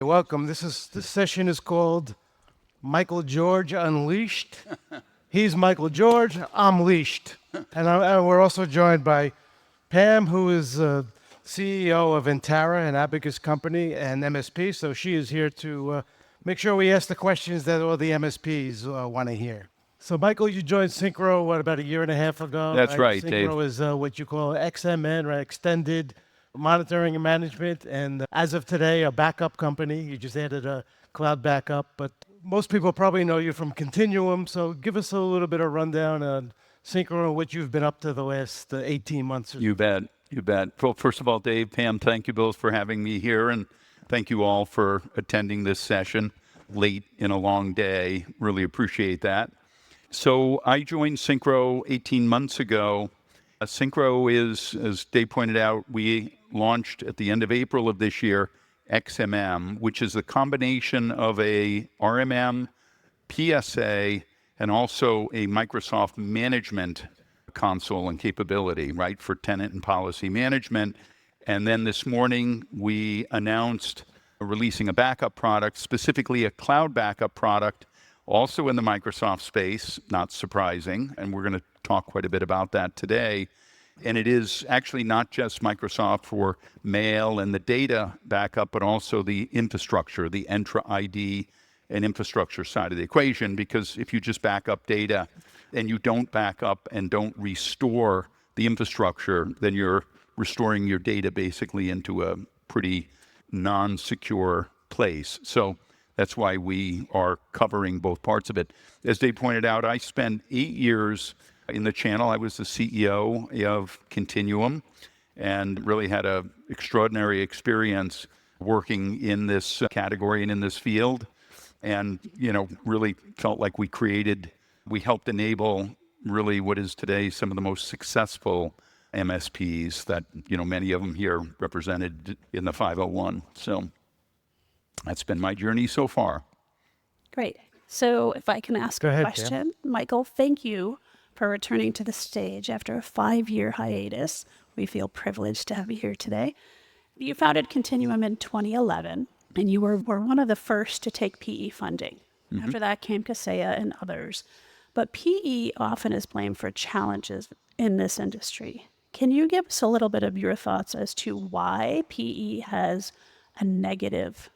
Welcome. This session is called Michael George Unleashed. He's Michael George, I'm leashed. And we're also joined by Pam, who is CEO of Intara, an abacus company, and MSP. So she is here to make sure we ask the questions that all the MSPs want to hear. So Michael, you joined Syncro, about a year and a half ago? That's right, Dave. Syncro is what you call XMN, right? Extended Monitoring and Management. And as of today, a backup company. You just added a cloud backup. But most people probably know you from Continuum. So give us a little bit of rundown on Syncro and what you've been up to the last 18 months. You bet. Well, first of all, Dave, Pam, thank you both for having me here. And thank you all for attending this session late in a long day. Really appreciate that. So I joined Syncro 18 months ago. Syncro is, as Dave pointed out, we launched at the end of April of this year, XMM, which is a combination of a RMM, PSA, and also a Microsoft management console and capability, right, for tenant and policy management. And then this morning, we announced releasing a backup product, specifically a cloud backup product, also in the Microsoft space, not surprising, and we're going to talk quite a bit about that today. And it is actually not just Microsoft for mail and the data backup, but also the infrastructure, the Entra ID and infrastructure side of the equation, because if you just back up data and you don't back up and don't restore the infrastructure, then you're restoring your data basically into a pretty non-secure place. So that's why we are covering both parts of it. As Dave pointed out, I spent 8 years in the channel. I was the CEO of Continuum and really had an extraordinary experience working in this category and in this field. And, really felt like we helped enable really what is today some of the most successful MSPs that, many of them here represented in the 501. So that's been my journey so far. Great. So if I can ask a question, Pam. Michael, thank you for returning to the stage after a 5-year hiatus. We feel privileged to have you here today. You founded Continuum in 2011, and you were one of the first to take PE funding. Mm-hmm. After that came Kaseya and others. But PE often is blamed for challenges in this industry. Can you give us a little bit of your thoughts as to why PE has a negative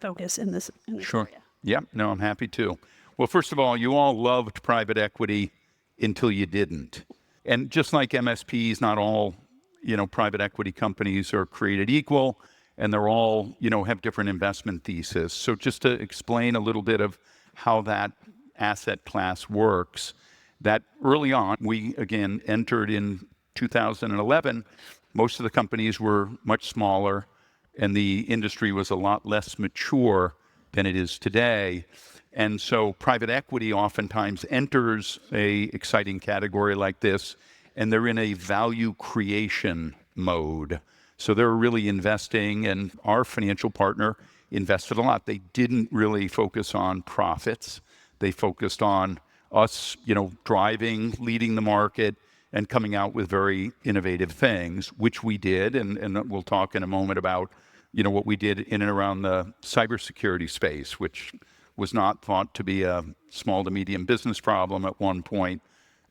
focus in this Sure. area? Yeah, no, I'm happy to. Well, first of all, you all loved private equity until you didn't. And just like MSPs, not all, private equity companies are created equal, and they're all, have different investment theses. So just to explain a little bit of how that asset class works, that early on, we again entered in 2011. Most of the companies were much smaller, and the industry was a lot less mature than it is today. And so private equity oftentimes enters a exciting category like this, and they're in a value creation mode. So they're really investing, and our financial partner invested a lot. They didn't really focus on profits. They focused on us, driving, leading the market, and coming out with very innovative things, which we did. And we'll talk in a moment about, what we did in and around the cybersecurity space, which was not thought to be a small to medium business problem at one point.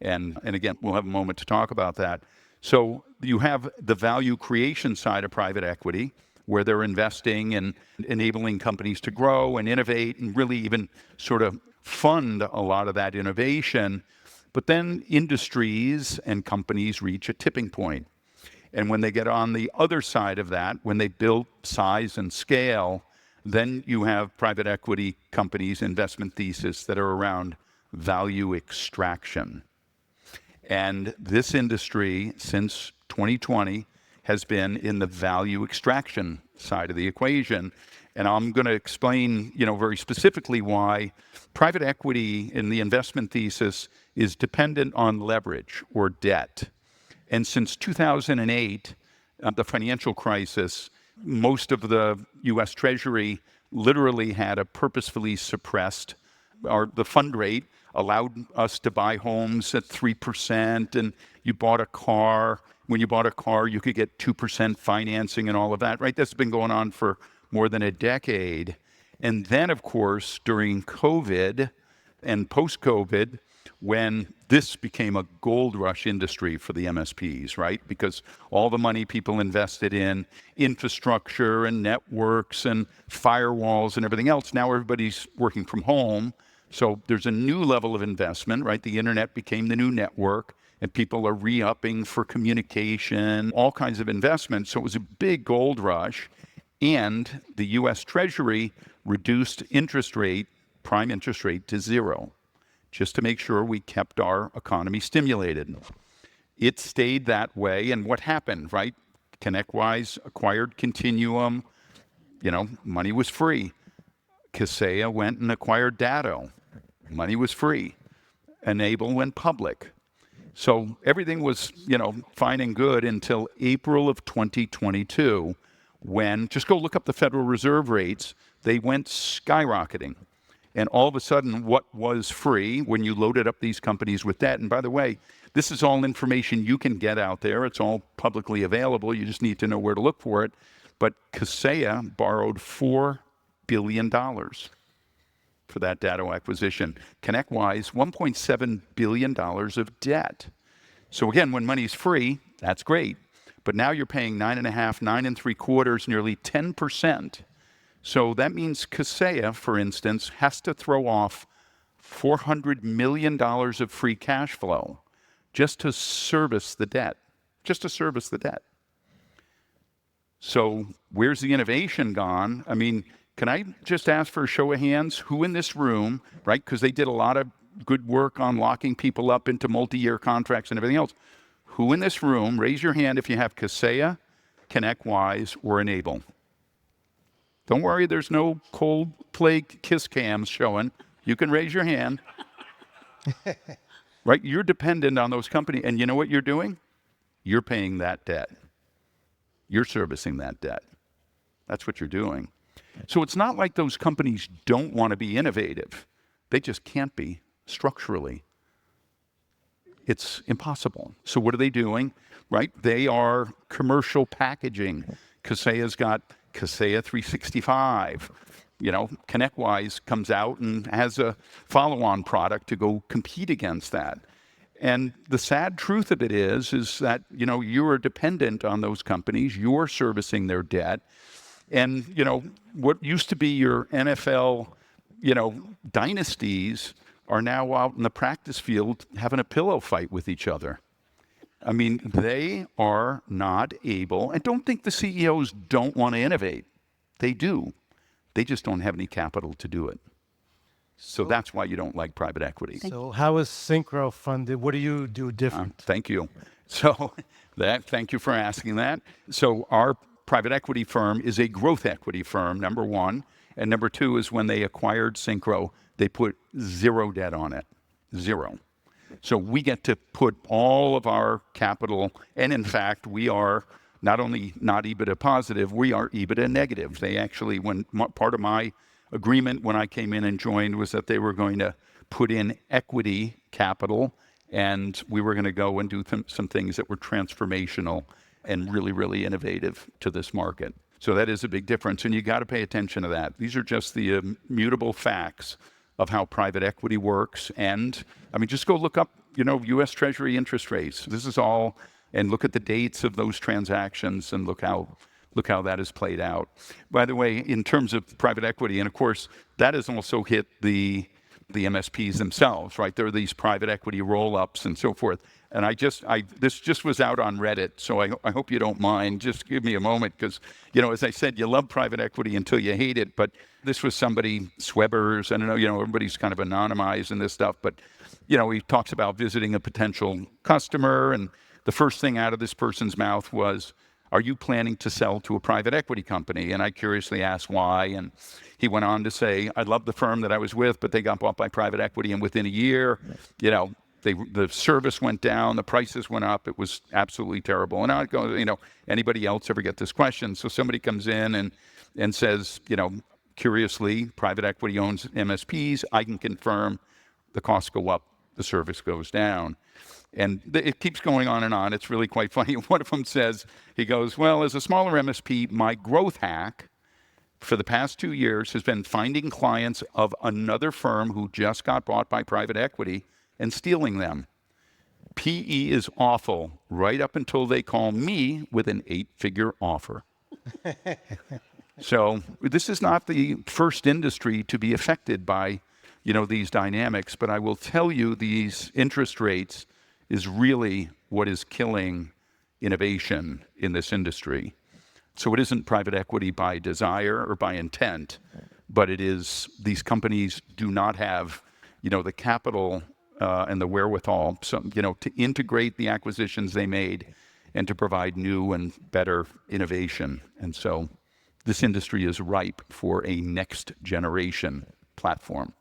And again, we'll have a moment to talk about that. So you have the value creation side of private equity, where they're investing and enabling companies to grow and innovate and really even sort of fund a lot of that innovation. But then industries and companies reach a tipping point. And when they get on the other side of that, when they build size and scale, then you have private equity companies' investment thesis that are around value extraction. And this industry, since 2020, has been in the value extraction side of the equation. And I'm going to explain, very specifically why private equity in the investment thesis is dependent on leverage or debt. And since 2008, the financial crisis, most of the U.S. Treasury literally had a purposefully suppressed, or the fund rate allowed us to buy homes at 3%, and you bought a car. When you bought a car, you could get 2% financing and all of that, right? That's been going on for more than a decade. And then, of course, during COVID and post-COVID, when this became a gold rush industry for the MSPs, right? Because all the money people invested in infrastructure and networks and firewalls and everything else, now everybody's working from home. So there's a new level of investment, right? The internet became the new network, and people are re-upping for communication, all kinds of investments. So it was a big gold rush. And the US Treasury reduced prime interest rate to 0, just to make sure we kept our economy stimulated. It stayed that way, and what happened, right? ConnectWise acquired Continuum, money was free. Kaseya went and acquired Datto, money was free. Enable went public. So everything was, fine and good until April of 2022, when, just go look up the Federal Reserve rates, they went skyrocketing. And all of a sudden, what was free when you loaded up these companies with debt, and by the way, this is all information you can get out there. It's all publicly available. You just need to know where to look for it. But Kaseya borrowed $4 billion for that Datto acquisition. ConnectWise, $1.7 billion of debt. So again, when money's free, that's great. But now you're paying 9.5%, 9.75%, nearly 10%. So that means Kaseya, for instance, has to throw off $400 million of free cash flow just to service the debt. So where's the innovation gone? I mean, can I just ask for a show of hands? Who in this room, right? Because they did a lot of good work on locking people up into multi-year contracts and everything else. Who in this room, raise your hand if you have Kaseya, ConnectWise, or Enable. Don't worry, there's no Coldplay kiss cams showing. You can raise your hand. Right? You're dependent on those companies. And you know what you're doing? You're paying that debt. You're servicing that debt. That's what you're doing. So it's not like those companies don't want to be innovative. They just can't be structurally. It's impossible. So what are they doing? Right? They are commercial packaging. Kaseya's got Kaseya 365. ConnectWise comes out and has a follow-on product to go compete against that. And the sad truth of it is that, you are dependent on those companies. You're servicing their debt. And, what used to be your NFL, dynasties are now out in the practice field having a pillow fight with each other. I mean, they are not able, and don't think the CEOs don't want to innovate. They do. They just don't have any capital to do it. So that's why you don't like private equity. So how is Syncro funded? What do you do different? Thank you. So thank you for asking that. So our private equity firm is a growth equity firm, number one. And number two is when they acquired Syncro, they put 0 debt on it. 0. So we get to put all of our capital, and in fact, we are not only not EBITDA positive, we are EBITDA negative. They actually, part of my agreement when I came in and joined was that they were going to put in equity capital, and we were going to go and do some things that were transformational and really, really innovative to this market. So that is a big difference, and you got to pay attention to that. These are just the immutable facts of how private equity works. And I mean, just go look up, U.S. Treasury interest rates. This is all, and look at the dates of those transactions and look how that has played out. By the way, in terms of private equity, and of course, that has also hit the MSPs themselves, right? There are these private equity roll-ups and so forth. And this just was out on Reddit, so I hope you don't mind. Just give me a moment, because, as I said, you love private equity until you hate it. But this was somebody, Swebbers, I don't know, everybody's kind of anonymized in this stuff. But, he talks about visiting a potential customer, and the first thing out of this person's mouth was, "Are you planning to sell to a private equity company?" And I curiously asked why, and he went on to say, "I love the firm that I was with, but they got bought by private equity, and within a year, the service went down, the prices went up. It was absolutely terrible." And I go, anybody else ever get this question? So somebody comes in and says, curiously, private equity owns MSPs. I can confirm the costs go up, the service goes down. And it keeps going on and on. It's really quite funny. One of them says, he goes, "Well, as a smaller MSP, my growth hack for the past 2 years has been finding clients of another firm who just got bought by private equity and stealing them. PE is awful right up until they call me with an 8-figure offer. So this is not the first industry to be affected by, these dynamics, but I will tell you these interest rates is really what is killing innovation in this industry. So it isn't private equity by desire or by intent, but it is these companies do not have, the capital and the wherewithal, to integrate the acquisitions they made and to provide new and better innovation. And so this industry is ripe for a next generation platform.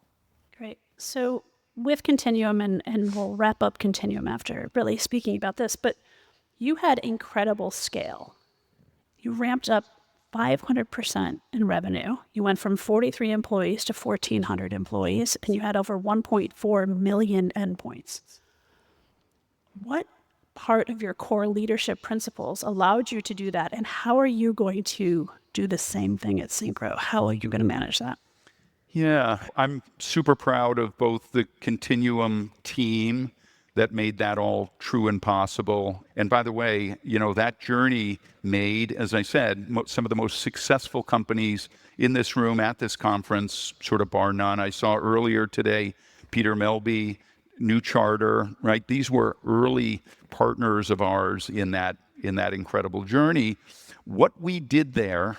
Great. So with Continuum, and we'll wrap up Continuum after really speaking about this, but you had incredible scale. You ramped up 500% in revenue. You went from 43 employees to 1,400 employees, and you had over 1.4 million endpoints. What part of your core leadership principles allowed you to do that, and how are you going to do the same thing at Syncro? How are you going to manage that? Yeah, I'm super proud of both the Continuum team that made that all true and possible. And by the way, that journey made, as I said, some of the most successful companies in this room at this conference, sort of bar none. I saw earlier today, Peter Melby, New Charter, right? These were early partners of ours in that incredible journey. What we did there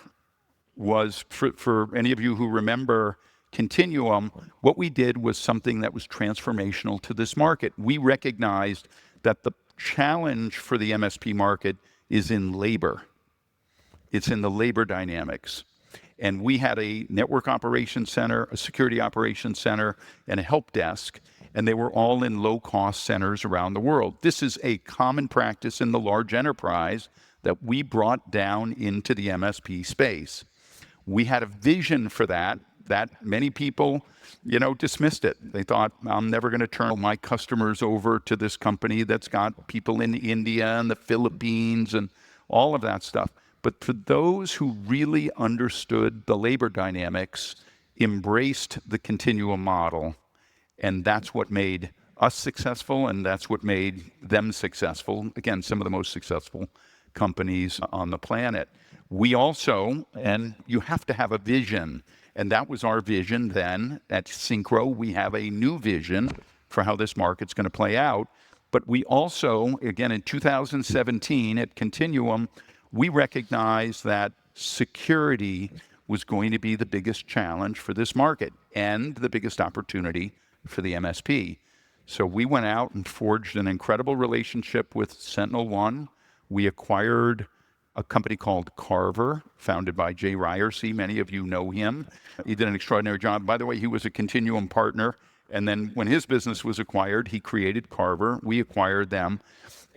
was, for any of you who remember Continuum, what we did was something that was transformational to this market. We recognized that the challenge for the MSP market is in labor. It's in the labor dynamics. And we had a network operations center, a security operations center, and a help desk, and they were all in low-cost centers around the world. This is a common practice in the large enterprise that we brought down into the MSP space. We had a vision for that many people, dismissed it. They thought, I'm never going to turn my customers over to this company that's got people in India and the Philippines and all of that stuff. But for those who really understood the labor dynamics, embraced the Continuum model, and that's what made us successful, and that's what made them successful. Again, some of the most successful companies on the planet. We also, and you have to have a vision, and that was our vision then at Syncro. We have a new vision for how this market's going to play out. But we also, again, in 2017 at Continuum, we recognized that security was going to be the biggest challenge for this market and the biggest opportunity for the MSP. So we went out and forged an incredible relationship with SentinelOne. We acquired a company called Carver, founded by Jay Ryerson. Many of you know him. He did an extraordinary job. By the way, he was a Continuum partner. And then when his business was acquired, he created Carver. We acquired them.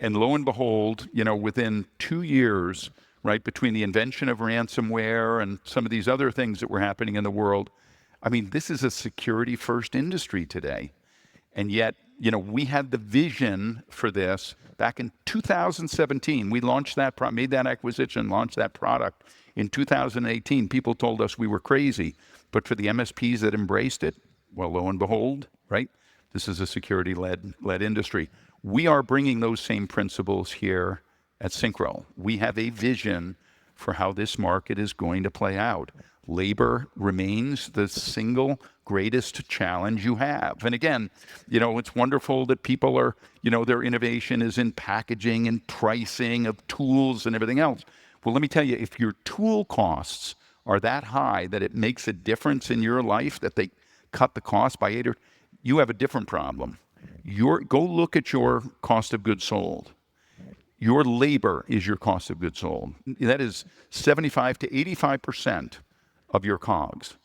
And lo and behold, within 2 years, right, between the invention of ransomware and some of these other things that were happening in the world, this is a security-first industry today. And yet, we had the vision for this back in 2017. We launched made that acquisition, launched that product. In 2018, people told us we were crazy. But for the MSPs that embraced it, well, lo and behold, right, this is a security-led industry. We are bringing those same principles here at Syncro. We have a vision for how this market is going to play out. Labor remains the single greatest challenge you have. And again, it's wonderful that people are, their innovation is in packaging and pricing of tools and everything else. Well, let me tell you, if your tool costs are that high that it makes a difference in your life, that they cut the cost by 8, you have a different problem. Go look at your cost of goods sold. Your labor is your cost of goods sold. That is 75 to 85% of your COGS.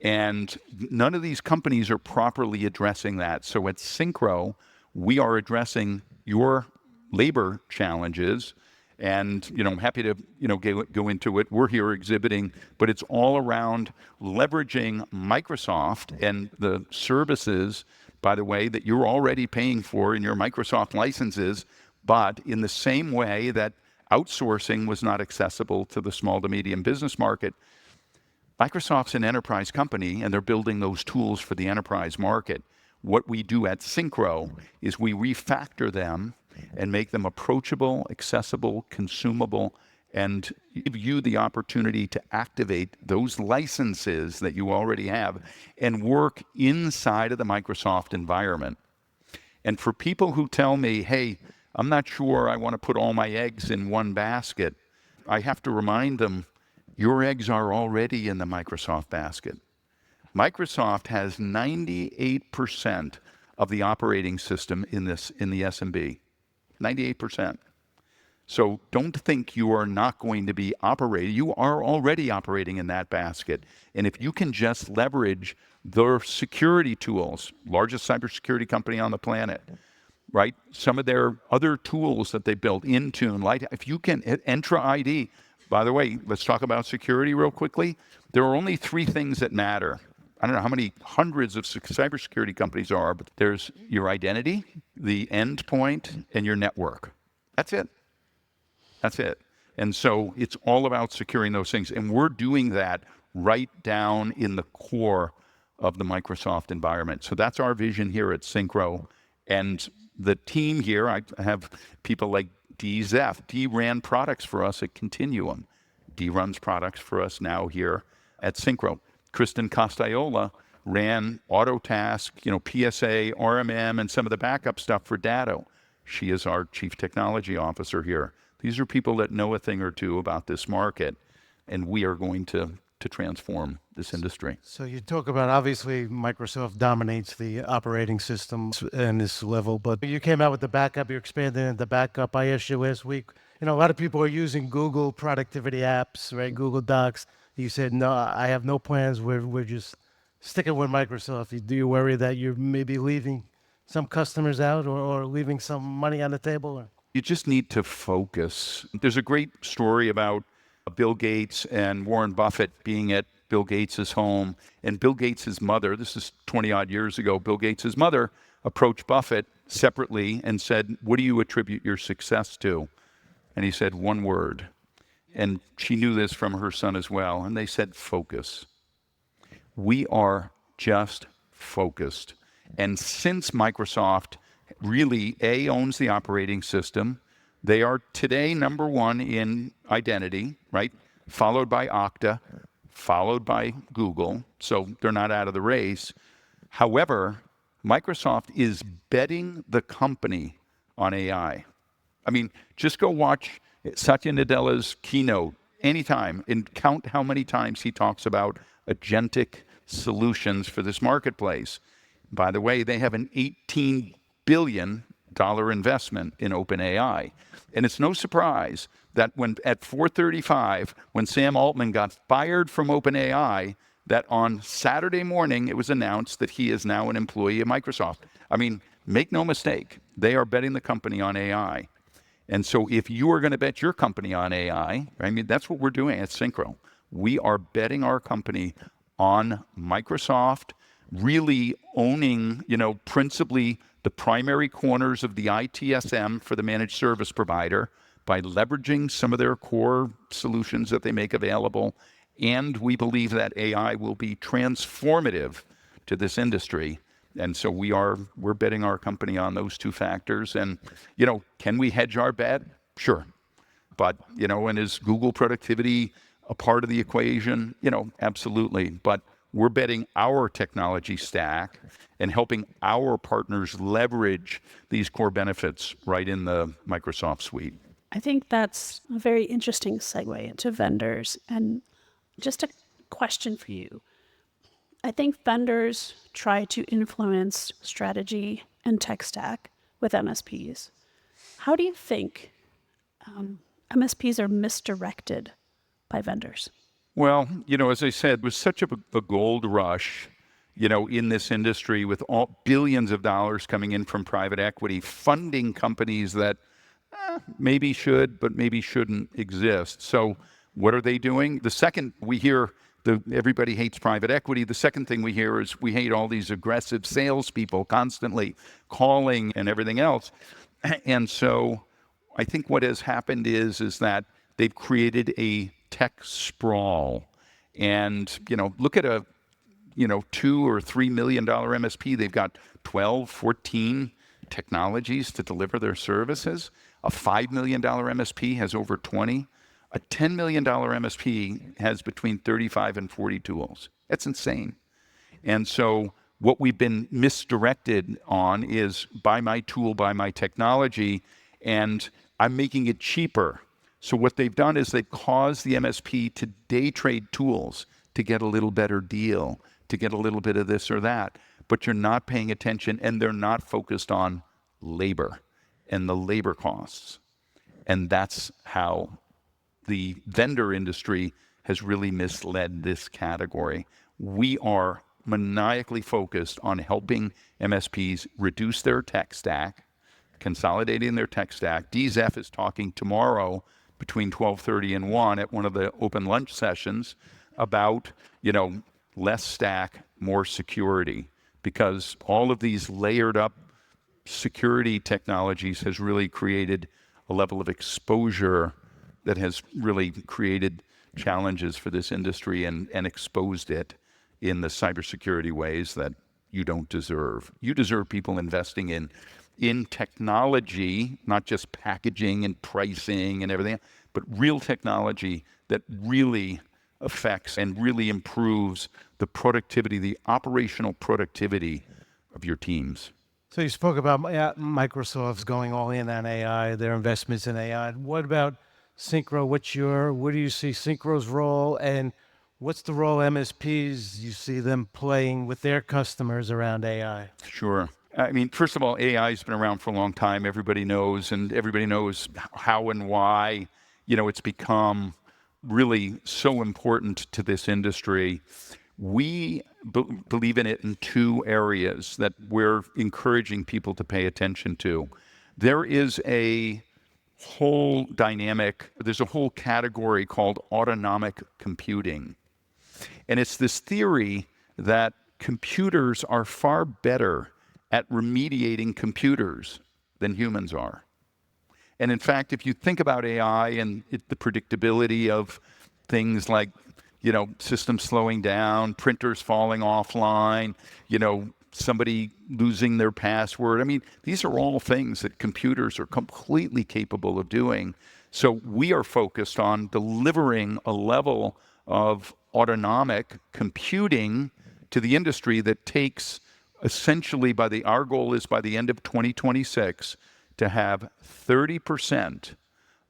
And none of these companies are properly addressing that. So at Syncro, we are addressing your labor challenges. And, I'm happy to, go into it. We're here exhibiting, but it's all around leveraging Microsoft and the services, by the way, that you're already paying for in your Microsoft licenses, but in the same way that outsourcing was not accessible to the small to medium business market, Microsoft's an enterprise company, and they're building those tools for the enterprise market. What we do at Syncro is we refactor them and make them approachable, accessible, consumable, and give you the opportunity to activate those licenses that you already have and work inside of the Microsoft environment. And for people who tell me, hey, I'm not sure I want to put all my eggs in one basket, I have to remind them, your eggs are already in the Microsoft basket. Microsoft has 98% of the operating system in the SMB. 98%. So don't think you are not going to be operating. You are already operating in that basket. And if you can just leverage their security tools, largest cybersecurity company on the planet, right? Some of their other tools that they built, Intune, if you can, Entra ID. By the way, let's talk about security real quickly. There are only three things that matter. I don't know how many hundreds of cybersecurity companies there are, but there's your identity, the endpoint, and your network. That's it. That's it. And so it's all about securing those things. And we're doing that right down in the core of the Microsoft environment. So that's our vision here at Syncro. And the team here, I have people like Dee Zeff. Dee ran products for us at Continuum. Dee runs products for us now here at Syncro. Kristen Costaiola ran Autotask, PSA, RMM, and some of the backup stuff for Datto. She is our chief technology officer here. These are people that know a thing or two about this market, and we are going to transform this industry. So you talk about, obviously, Microsoft dominates the operating system in this level, but you came out with the backup, you're expanding into backup. I asked you last week, a lot of people are using Google productivity apps, right? Google Docs. You said, no, I have no plans. We're just sticking with Microsoft. Do you worry that you're maybe leaving some customers out or leaving some money on the table? You just need to focus. There's a great story about Bill Gates and Warren Buffett being at Bill Gates' home. And Bill Gates' mother, this is 20 odd years ago, Bill Gates' mother approached Buffett separately and said, what do you attribute your success to? And he said, one word. And she knew this from her son as well. And they said, focus. We are just focused. And since Microsoft really, owns the operating system, they are today number one in identity, right? Followed by Okta, followed by Google. So they're not out of the race. However, Microsoft is betting the company on AI. I mean, just go watch Satya Nadella's keynote anytime and count how many times he talks about agentic solutions for this marketplace. By the way, they have an $18 billion investment in OpenAI. And it's no surprise that when at 4:35, when Sam Altman got fired from OpenAI, that on Saturday morning it was announced that he is now an employee of Microsoft. I mean, make no mistake, they are betting the company on AI. And so if you are going to bet your company on AI, I mean, that's what we're doing at Syncro. We are betting our company on Microsoft, really owning, principally the primary corners of the ITSM for the managed service provider by leveraging some of their core solutions that they make available. And we believe that AI will be transformative to this industry. And so we're betting our company on those two factors. And, can we hedge our bet? Sure. But, and is Google productivity a part of the equation? Absolutely. But we're betting our technology stack and helping our partners leverage these core benefits right in the Microsoft suite. I think that's a very interesting segue into vendors. And just a question for you. I think vendors try to influence strategy and tech stack with MSPs. How do you think MSPs are misdirected by vendors? Well, as I said, with such a gold rush, in this industry with all billions of dollars coming in from private equity, funding companies that maybe should, but maybe shouldn't exist. So what are they doing? The second we hear everybody hates private equity, the second thing we hear is we hate all these aggressive salespeople constantly calling and everything else. And so I think what has happened is that they've created a tech sprawl. And, look at a, $2 or $3 million MSP. They've got 12, 14 technologies to deliver their services. A $5 million MSP has over 20. A $10 million MSP has between 35 and 40 tools. That's insane. And so what we've been misdirected on is buy my tool, buy my technology, and I'm making it cheaper. So what they've done is they've caused the MSP to day trade tools to get a little better deal, to get a little bit of this or that. But you're not paying attention, and they're not focused on labor and the labor costs. And that's how the vendor industry has really misled this category. We are maniacally focused on helping MSPs reduce their tech stack, consolidating their tech stack. DZEF is talking tomorrow between 12:30 and 1 at one of the open lunch sessions about, less stack, more security, because all of these layered up security technologies has really created a level of exposure that has really created challenges for this industry and exposed it in the cybersecurity ways that you don't deserve. You deserve people investing in technology, not just packaging and pricing and everything, but real technology that really affects and really improves the productivity, the operational productivity of your teams. So you spoke about Microsoft's going all in on AI, their investments in AI. What about Syncro? What do you see Syncro's role, and what's the role MSPs you see them playing with their customers around AI? Sure. I mean, first of all, AI has been around for a long time. Everybody knows, and everybody knows how and why, it's become really so important to this industry. We believe in it in two areas that we're encouraging people to pay attention to. There is a whole dynamic, there's a whole category called autonomic computing. And it's this theory that computers are far better at remediating computers than humans are. And in fact, if you think about AI and the predictability of things like, systems slowing down, printers falling offline, somebody losing their password. I mean, these are all things that computers are completely capable of doing. So we are focused on delivering a level of autonomic computing to the industry that takes essentially our goal is by the end of 2026 to have 30%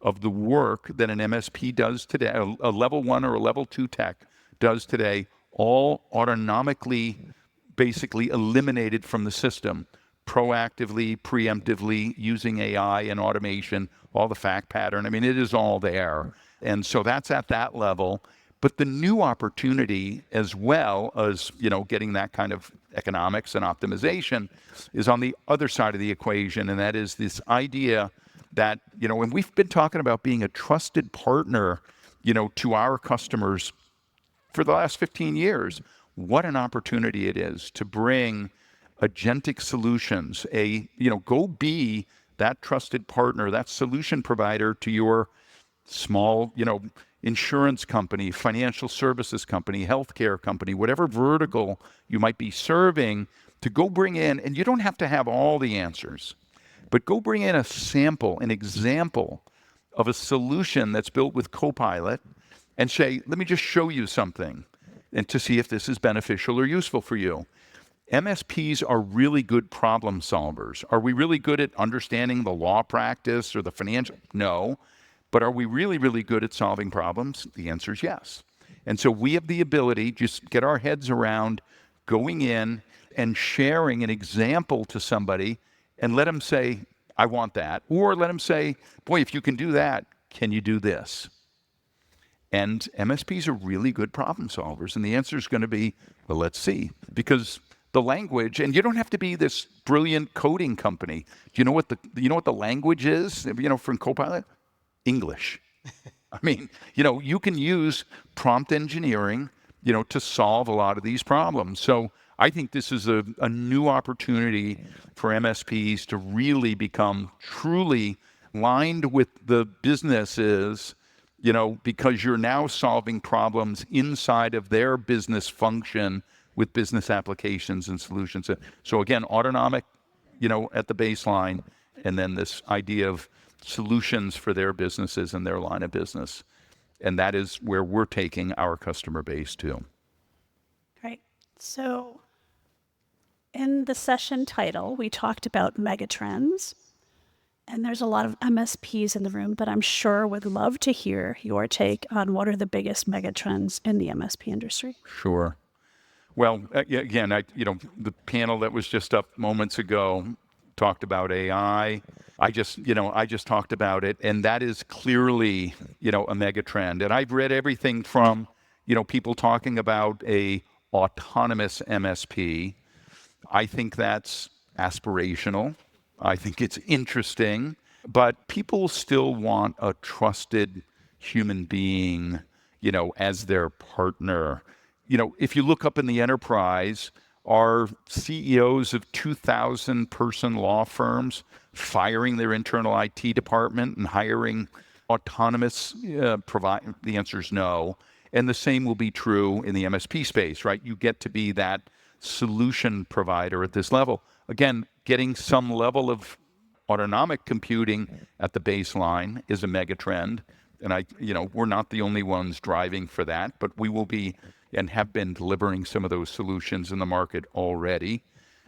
of the work that an MSP does today, a level 1 or a level 2 tech does today, all autonomically basically eliminated from the system, proactively, preemptively, using AI and automation, all the fact pattern. I mean, it is all there. And so that's at that level. But the new opportunity, as well as, getting that kind of economics and optimization, is on the other side of the equation. And that is this idea that, and we've been talking about being a trusted partner, to our customers for the last 15 years. What an opportunity it is to bring agentic solutions, go be that trusted partner, that solution provider to your small, insurance company, financial services company, healthcare company, whatever vertical you might be serving, to go bring in, and you don't have to have all the answers, but go bring in a sample, an example of a solution that's built with Copilot and say, let me just show you something and to see if this is beneficial or useful for you. MSPs are really good problem solvers. Are we really good at understanding the law practice or the financial? No. But are we really, really good at solving problems? The answer is yes. And so we have the ability, just get our heads around going in and sharing an example to somebody and let them say, I want that. Or let them say, boy, if you can do that, can you do this? And MSPs are really good problem solvers. And the answer is going to be, well, let's see. Because the language, and you don't have to be this brilliant coding company. Do you know what the language is, from Copilot? English. I mean, you can use prompt engineering, to solve a lot of these problems. So I think this is a new opportunity for MSPs to really become truly lined with the businesses, because you're now solving problems inside of their business function with business applications and solutions. So again, autonomic, at the baseline, and then this idea of solutions for their businesses and their line of business. And that is where we're taking our customer base to. Right. So in the session title, we talked about megatrends. And there's a lot of MSPs in the room that I'm sure would love to hear your take on what are the biggest megatrends in the MSP industry. Sure. Well, again, the panel that was just up moments ago talked about AI. I just talked about it, and that is clearly, a mega trend. And I've read everything from, people talking about a autonomous MSP. I think that's aspirational. I think it's interesting, but people still want a trusted human being, as their partner. If you look up in the enterprise, are CEOs of 2,000-person law firms firing their internal IT department and hiring autonomous provider? The answer is no. And the same will be true in the MSP space, right? You get to be that solution provider at this level. Again, getting some level of autonomic computing at the baseline is a mega trend. And we're not the only ones driving for that, but we will be and have been delivering some of those solutions in the market already.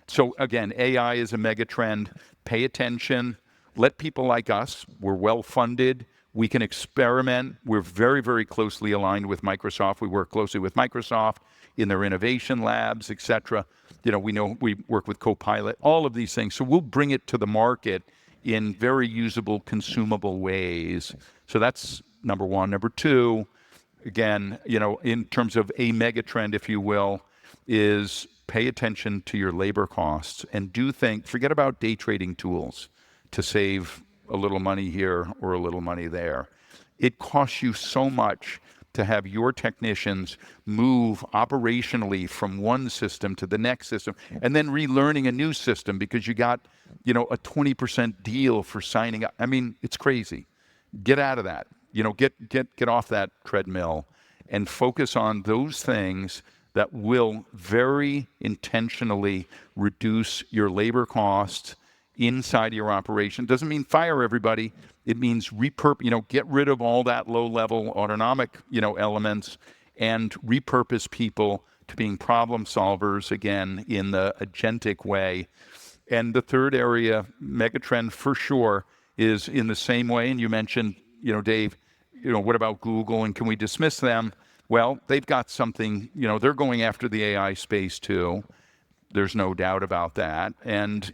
So again, AI is a mega trend. Pay attention. Let people like us, we're well funded. We can experiment. We're very, very closely aligned with Microsoft. We work closely with Microsoft in their innovation labs, et cetera. We know we work with Copilot, all of these things. So we'll bring it to the market in very usable, consumable ways. So that's number one. Number two, again, in terms of a mega trend, if you will, is pay attention to your labor costs and forget about day trading tools to save a little money here or a little money there. It costs you so much to have your technicians move operationally from one system to the next system and then relearning a new system because you got, a 20% deal for signing up. I mean, it's crazy. Get out of that. Get off that treadmill and focus on those things that will very intentionally reduce your labor costs inside your operation. Doesn't mean fire everybody. It means get rid of all that low-level autonomic, elements and repurpose people to being problem solvers, again, in the agentic way. And the third area, megatrend for sure, is in the same way. And you mentioned, Dave, what about Google and can we dismiss them? Well, they've got something, they're going after the AI space too. There's no doubt about that. And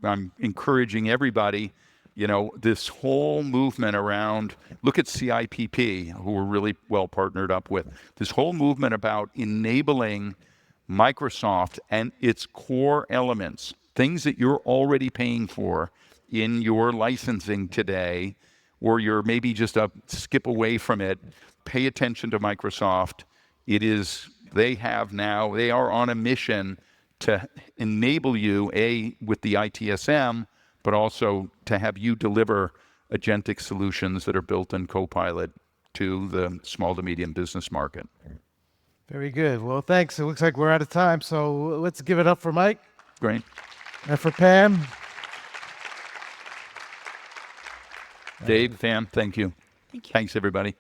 I'm encouraging everybody, this whole movement around, look at CIPP, who we're really well partnered up with, this whole movement about enabling Microsoft and its core elements, things that you're already paying for in your licensing today, or you're maybe just a skip away from it. Pay attention to Microsoft. They are on a mission to enable you, with the ITSM, but also to have you deliver agentic solutions that are built in Copilot to the small to medium business market. Very good. Well, thanks. It looks like we're out of time, so let's give it up for Mike. Great. And for Pam. Dave, Pam, thank you. Thank you. Thanks, everybody.